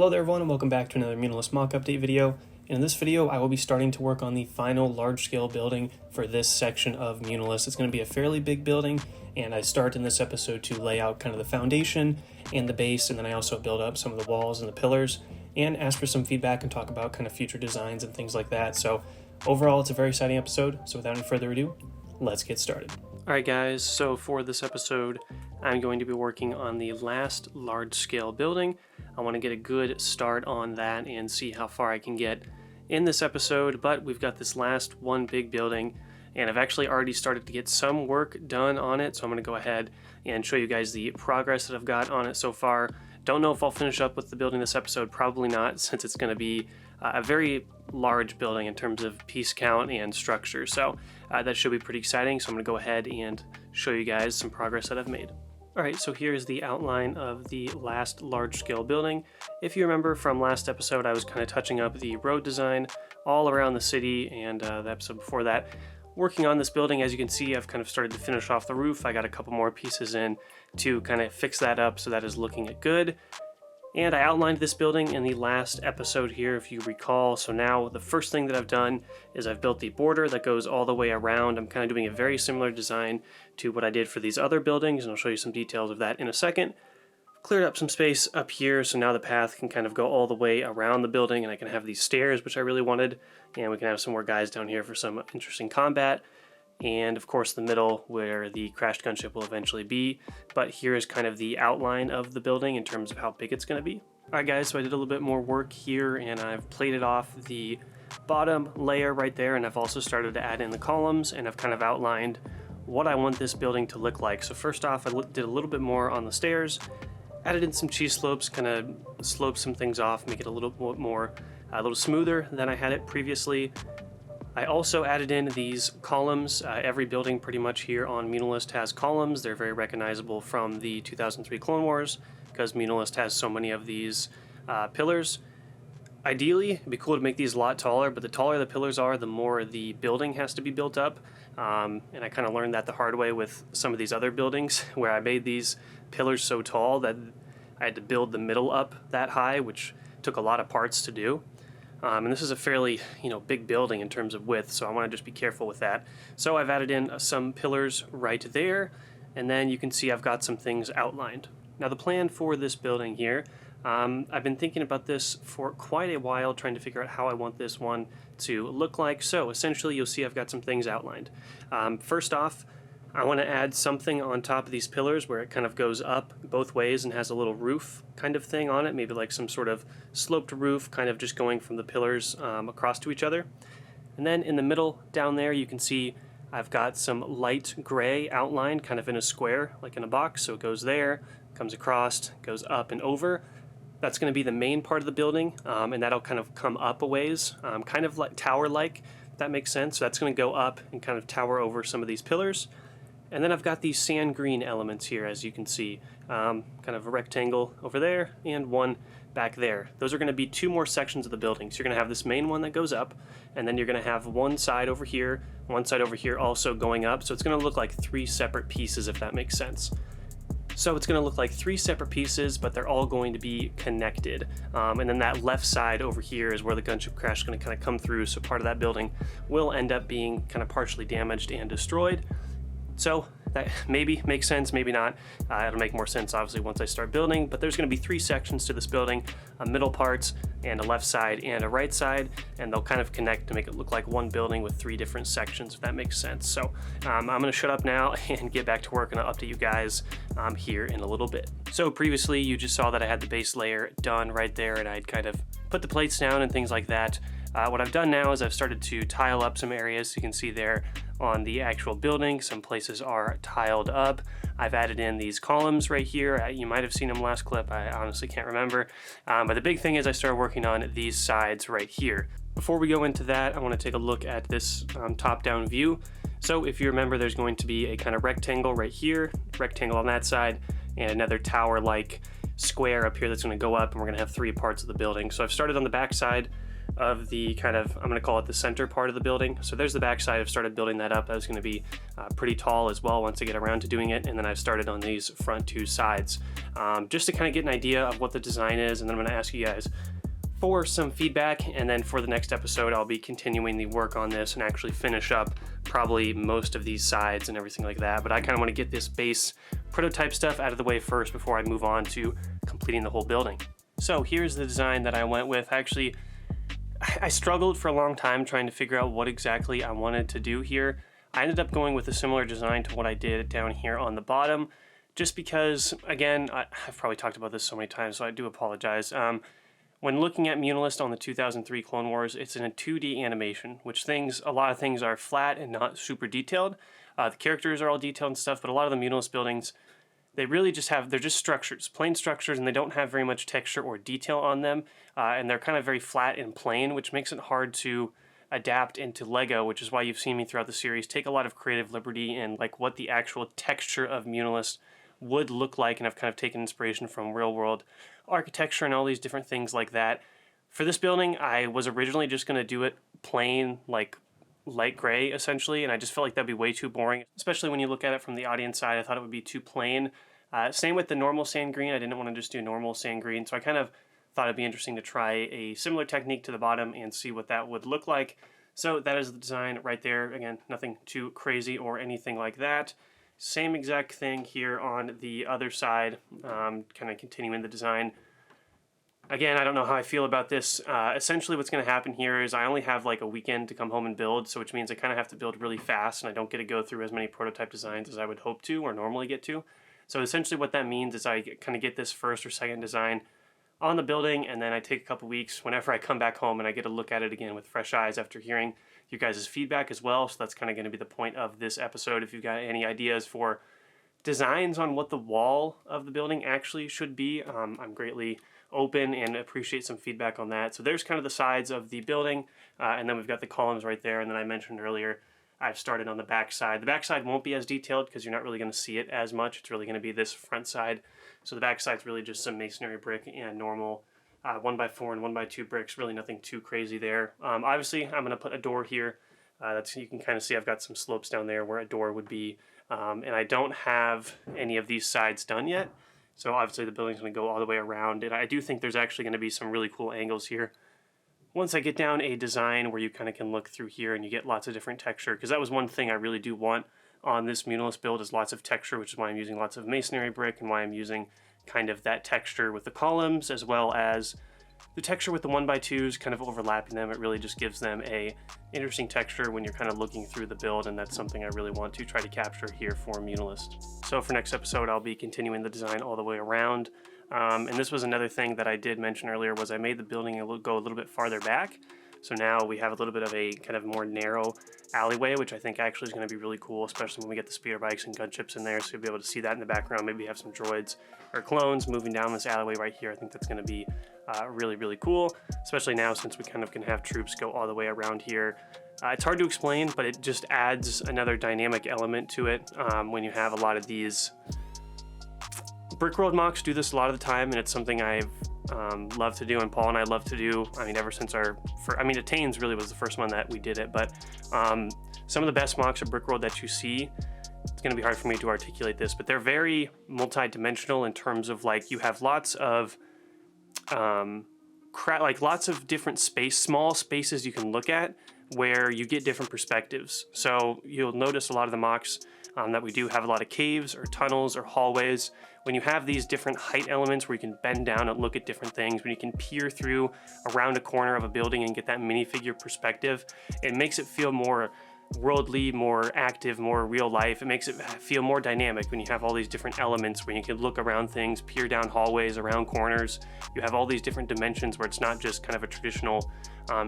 Hello there everyone and welcome back to another Muunilinst mock update video. In this video I will be starting to work on the final large-scale building for this section of Muunilinst. It's going to be a fairly big building, and I start in this episode to lay out kind of the foundation and the base, and then I also build up some of the walls and the pillars and ask for some feedback and talk about kind of future designs and things like that. So overall it's a very exciting episode, so without any further ado, let's get started. Alright guys, so for this episode I'm going to be working on the last large-scale building. I want to get a good start on that and see how far I can get in this episode, but we've got this last one big building and I've actually already started to get some work done on it, so I'm going to go ahead and show you guys the progress that I've got on it so far. Don't know if I'll finish up with the building this episode, probably not, since it's going to be a very large building in terms of piece count and structure, so that should be pretty exciting. So I'm going to go ahead and show you guys some progress that I've made. Alright, so here's the outline of the last large-scale building. If you remember from last episode, I was kind of touching up the road design all around the city, and the episode before that, working on this building. As you can see, I've kind of started to finish off the roof. I got a couple more pieces in to kind of fix that up, so that is looking good. And I outlined this building in the last episode here, if you recall. So now the first thing that I've done is I've built the border that goes all the way around. I'm kind of doing a very similar design to what I did for these other buildings, and I'll show you some details of that in a second. Cleared up some space up here, so now the path can kind of go all the way around the building, and I can have these stairs, which I really wanted, and we can have some more guys down here for some interesting combat. And of course the middle where the crashed gunship will eventually be. But here is kind of the outline of the building in terms of how big it's going to be. Alright guys, so I did a little bit more work here and I've plated off the bottom layer right there, and I've also started to add in the columns, and I've kind of outlined what I want this building to look like. So first off, I did a little bit more on the stairs, added in some cheese slopes, kind of slope some things off, make it a little bit more, a little smoother than I had it previously. I also added in these columns. Every building pretty much here on Muunilinst has columns. They're very recognizable from the 2003 Clone Wars because Muunilinst has so many of these pillars. Ideally, it'd be cool to make these a lot taller, but the taller the pillars are, the more the building has to be built up. And I kind of learned that the hard way with some of these other buildings where I made these pillars so tall that I had to build the middle up that high, which took a lot of parts to do. And this is a fairly, big building in terms of width, so I want to just be careful with that. So I've added in some pillars right there, and then you can see I've got some things outlined. Now the plan for this building here, I've been thinking about this for quite a while, trying to figure out how I want this one to look like. So essentially you'll see I've got some things outlined. First off, I want to add something on top of these pillars where it kind of goes up both ways and has a little roof kind of thing on it, maybe like some sort of sloped roof, kind of just going from the pillars across to each other. And then in the middle down there you can see I've got some light gray outlined kind of in a square, like in a box. So it goes there, comes across, goes up and over. That's going to be the main part of the building, and that'll kind of come up a ways, kind of like tower-like, if that makes sense. So that's going to go up and kind of tower over some of these pillars. And then I've got these sand green elements here, as you can see, kind of a rectangle over there and one back there. Those are going to be two more sections of the building. So you're going to have this main one that goes up, and then you're going to have one side over here also going up. So it's going to look like three separate pieces, if that makes sense. So it's going to look like three separate pieces, but they're all going to be connected. And then that left side over here is where the gunship crash is going to kind of come through. So part of that building will end up being kind of partially damaged and destroyed. So that maybe makes sense, maybe not. It'll make more sense obviously once I start building, but there's going to be three sections to this building, a middle part and a left side and a right side, and they'll kind of connect to make it look like one building with three different sections, if that makes sense. So I'm going to shut up now and get back to work, and I'll update you guys here in a little bit. So previously you just saw that I had the base layer done right there, and I'd kind of put the plates down and things like that. What I've done now is I've started to tile up some areas. So you can see there on the actual building, some places are tiled up. I've added in these columns right here. You might have seen them last clip, I honestly can't remember. But the big thing is I started working on these sides right here. Before we go into that, I want to take a look at this top-down view. So if you remember, there's going to be a kind of rectangle right here, rectangle on that side, and another tower-like square up here that's going to go up, and we're going to have three parts of the building. So I've started on the back side of the kind of, I'm going to call it the center part of the building. So there's the back side. I've started building that up. That was going to be pretty tall as well once I get around to doing it. And then I've started on these front two sides just to kind of get an idea of what the design is. And then I'm going to ask you guys for some feedback, and then for the next episode I'll be continuing the work on this and actually finish up probably most of these sides and everything like that. But I kind of want to get this base prototype stuff out of the way first before I move on to completing the whole building. So here's the design that I went with. Actually, I struggled for a long time trying to figure out what exactly I wanted to do here. I ended up going with a similar design to what I did down here on the bottom, just because, again, I've probably talked about this so many times, so I do apologize. When looking at Muunilinst on the 2003 Clone Wars, it's in a 2D animation, which a lot of things are flat and not super detailed. The characters are all detailed and stuff, but a lot of the Muunilinst buildings, they're just structures, plain structures, and they don't have very much texture or detail on them, and they're kind of very flat and plain, which makes it hard to adapt into Lego, which is why you've seen me throughout the series take a lot of creative liberty in like what the actual texture of Muunilinst would look like, and I've kind of taken inspiration from real world architecture and all these different things like that. For this building, I was originally just going to do it plain, like light gray essentially, and I just felt like that'd be way too boring, especially when you look at it from the audience side. I thought it would be too plain. Same with the normal sand green. I didn't want to just do normal sand green, so I kind of thought it'd be interesting to try a similar technique to the bottom and see what that would look like. So that is the design right there. Again, nothing too crazy or anything like that. Same exact thing here on the other side, kind of continuing the design. Again, I don't know how I feel about this. Essentially what's going to happen here is I only have like a weekend to come home and build, so which means I kind of have to build really fast, and I don't get to go through as many prototype designs as I would hope to or normally get to. So essentially what that means is I kind of get this first or second design on the building, and then I take a couple weeks whenever I come back home and I get to look at it again with fresh eyes after hearing you guys' feedback as well. So that's kind of going to be the point of this episode. If you've got any ideas for designs on what the wall of the building actually should be, I'm greatly open and appreciate some feedback on that. So there's kind of the sides of the building, and then we've got the columns right there. And then I mentioned earlier, I've started on the back side. The back side won't be as detailed because you're not really going to see it as much. It's really going to be this front side. So the back side's really just some masonry brick and normal 1x4 and 1x2 bricks, really nothing too crazy there. Obviously, I'm going to put a door here. You can kind of see I've got some slopes down there where a door would be, and I don't have any of these sides done yet. So obviously the building's going to go all the way around, and I do think there's actually going to be some really cool angles here. Once I get down a design where you kind of can look through here and you get lots of different texture, because that was one thing I really do want on this Muunilinst build is lots of texture, which is why I'm using lots of masonry brick and why I'm using kind of that texture with the columns as well as the texture with the 1x2s, kind of overlapping them. It really just gives them a interesting texture when you're kind of looking through the build, and that's something I really want to try to capture here for Muunilinst. So for next episode, I'll be continuing the design all the way around. And this was another thing that I did mention earlier was I made the building go a little bit farther back. So now we have a little bit of a kind of more narrow alleyway, which I think actually is going to be really cool, especially when we get the speeder bikes and gunships in there. So you'll be able to see that in the background. Maybe have some droids or clones moving down this alleyway right here. I think that's going to be really, really cool, especially now since we kind of can have troops go all the way around here. It's hard to explain, but it just adds another dynamic element to it when you have a lot of these. Brickworld MOCs do this a lot of the time, and it's something I've love to do, and Paul and I love to do. I mean, ever since Attains really was the first one that we did it, but some of the best MOCs of Brickworld that you see, it's going to be hard for me to articulate this, but they're very multi-dimensional in terms of like you have lots of lots of different small spaces you can look at where you get different perspectives. So you'll notice a lot of the MOCs that we do have a lot of caves or tunnels or hallways. When you have these different height elements where you can bend down and look at different things, when you can peer through around a corner of a building and get that minifigure perspective, it makes it feel more worldly, more active, more real life. It makes it feel more dynamic when you have all these different elements where you can look around things, peer down hallways, around corners. You have all these different dimensions where it's not just kind of a traditional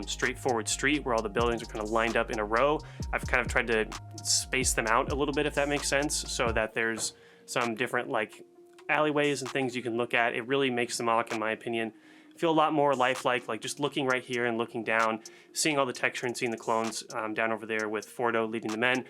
straightforward street where all the buildings are kind of lined up in a row. I've kind of tried to space them out a little bit, if that makes sense, so that there's some different like alleyways and things you can look at. It really makes the MOC, in my opinion, feel a lot more lifelike, like just looking right here and looking down, seeing all the texture and seeing the clones down over there with Fordo leading the men.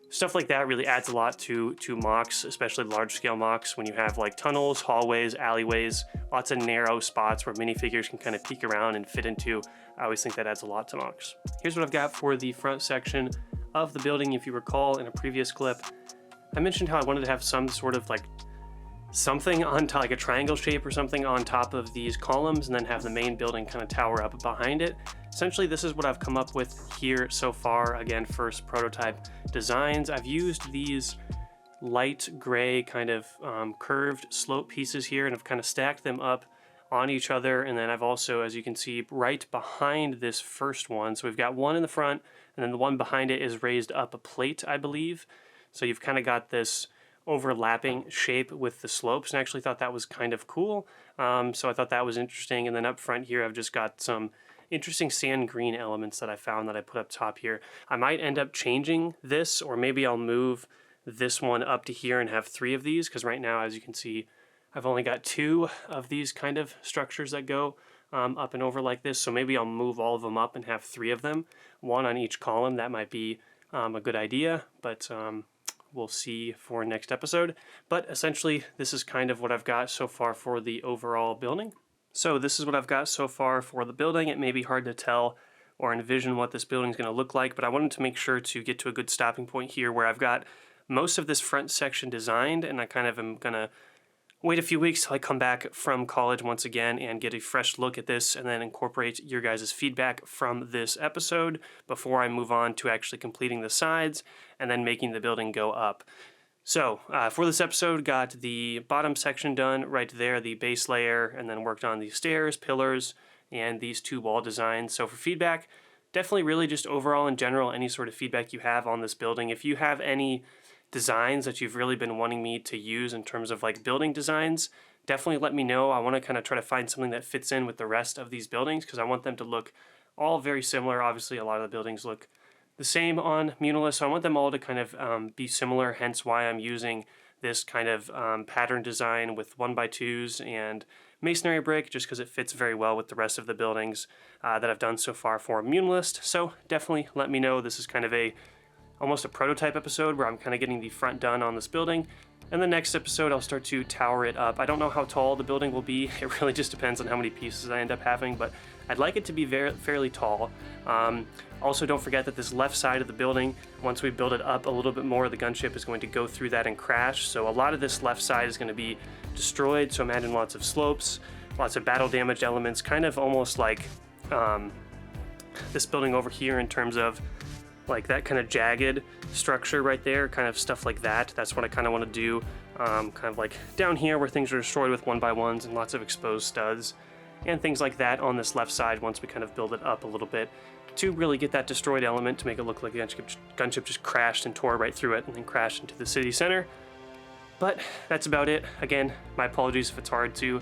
Stuff like that really adds a lot to MOCs, especially large-scale MOCs, when you have like tunnels, hallways, alleyways, lots of narrow spots where minifigures can kind of peek around and fit into. I always think that adds a lot to MOCs. Here's what I've got for the front section of the building. If you recall in a previous clip, I mentioned how I wanted to have some sort of like something on top, like a triangle shape or something on top of these columns, and then have the main building kind of tower up behind it. Essentially, this is what I've come up with here so far. Again, first prototype designs. I've used these light gray kind of curved slope pieces here, and I've kind of stacked them up on each other. And then I've also, as you can see, right behind this first one, so we've got one in the front, and then the one behind it is raised up a plate, I believe. So you've kind of got this overlapping shape with the slopes, and I actually thought that was kind of cool. So I thought that was interesting. And then up front here, I've just got some interesting sand green elements that I found that I put up top here. I might end up changing this, or maybe I'll move this one up to here and have 3 of these, because right now, as you can see, I've only got 2 of these kind of structures that go up and over like this. So maybe I'll move all of them up and have 3 of them, 1 on each column. That might be a good idea, but we'll see for next episode. But essentially, this is kind of what I've got so far for the overall building. So this is what I've got so far for the building. It may be hard to tell or envision what this building is going to look like, but I wanted to make sure to get to a good stopping point here where I've got most of this front section designed, and I kind of am going to wait a few weeks till I come back from college once again and get a fresh look at this, and then incorporate your guys' feedback from this episode before I move on to actually completing the sides and then making the building go up. So for this episode, got the bottom section done right there, the base layer, and then worked on the stairs, pillars, and these 2 wall designs. So for feedback, definitely really just overall in general, any sort of feedback you have on this building. If you have any designs that you've really been wanting me to use in terms of like building designs, definitely let me know. I want to kind of try to find something that fits in with the rest of these buildings, because I want them to look all very similar. Obviously, a lot of the buildings look the same on Muunilinst, so I want them all to kind of be similar, hence why I'm using this kind of pattern design with 1x2s and masonry brick, just because it fits very well with the rest of the buildings that I've done so far for Muunilinst. So definitely let me know. This is kind of almost a prototype episode where I'm kind of getting the front done on this building. And the next episode, I'll start to tower it up. I don't know how tall the building will be. It really just depends on how many pieces I end up having, but I'd like it to be fairly tall. Also, don't forget that this left side of the building, once we build it up a little bit more, the gunship is going to go through that and crash. So a lot of this left side is going to be destroyed. So imagine lots of slopes, lots of battle damaged elements, kind of almost like this building over here in terms of like that kind of jagged structure right there, kind of stuff like that. That's what I kind of want to do, kind of like down here where things are destroyed with 1x1s and lots of exposed studs and things like that on this left side once we kind of build it up a little bit to really get that destroyed element to make it look like the gunship just crashed and tore right through it and then crashed into the city center. But that's about it. Again, my apologies if it's hard to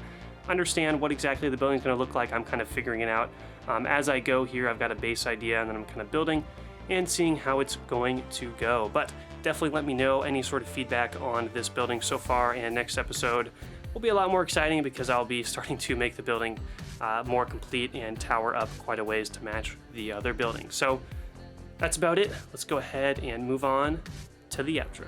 understand what exactly the building's going to look like. I'm kind of figuring it out as I go here. I've got a base idea, and then I'm kind of building and seeing how it's going to go. But definitely let me know any sort of feedback on this building so far, and next episode will be a lot more exciting because I'll be starting to make the building more complete and tower up quite a ways to match the other buildings. So that's about it. Let's go ahead and move on to the outro.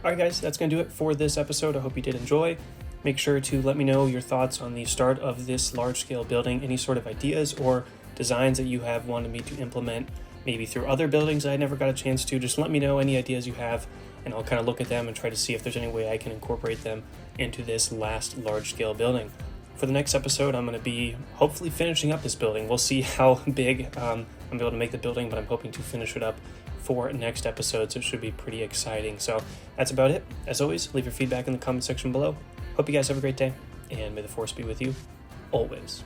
Alright guys, that's going to do it for this episode. I hope you did enjoy. Make sure to let me know your thoughts on the start of this large-scale building, any sort of ideas or designs that you have wanted me to implement, maybe through other buildings I never got a chance to. Just let me know any ideas you have, and I'll kind of look at them and try to see if there's any way I can incorporate them into this last large-scale building. For the next episode, I'm going to be hopefully finishing up this building. We'll see how big I'm able to make the building, but I'm hoping to finish it up for next episode, so it should be pretty exciting. So that's about it. As always, leave your feedback in the comment section below. Hope you guys have a great day, and may the force be with you always.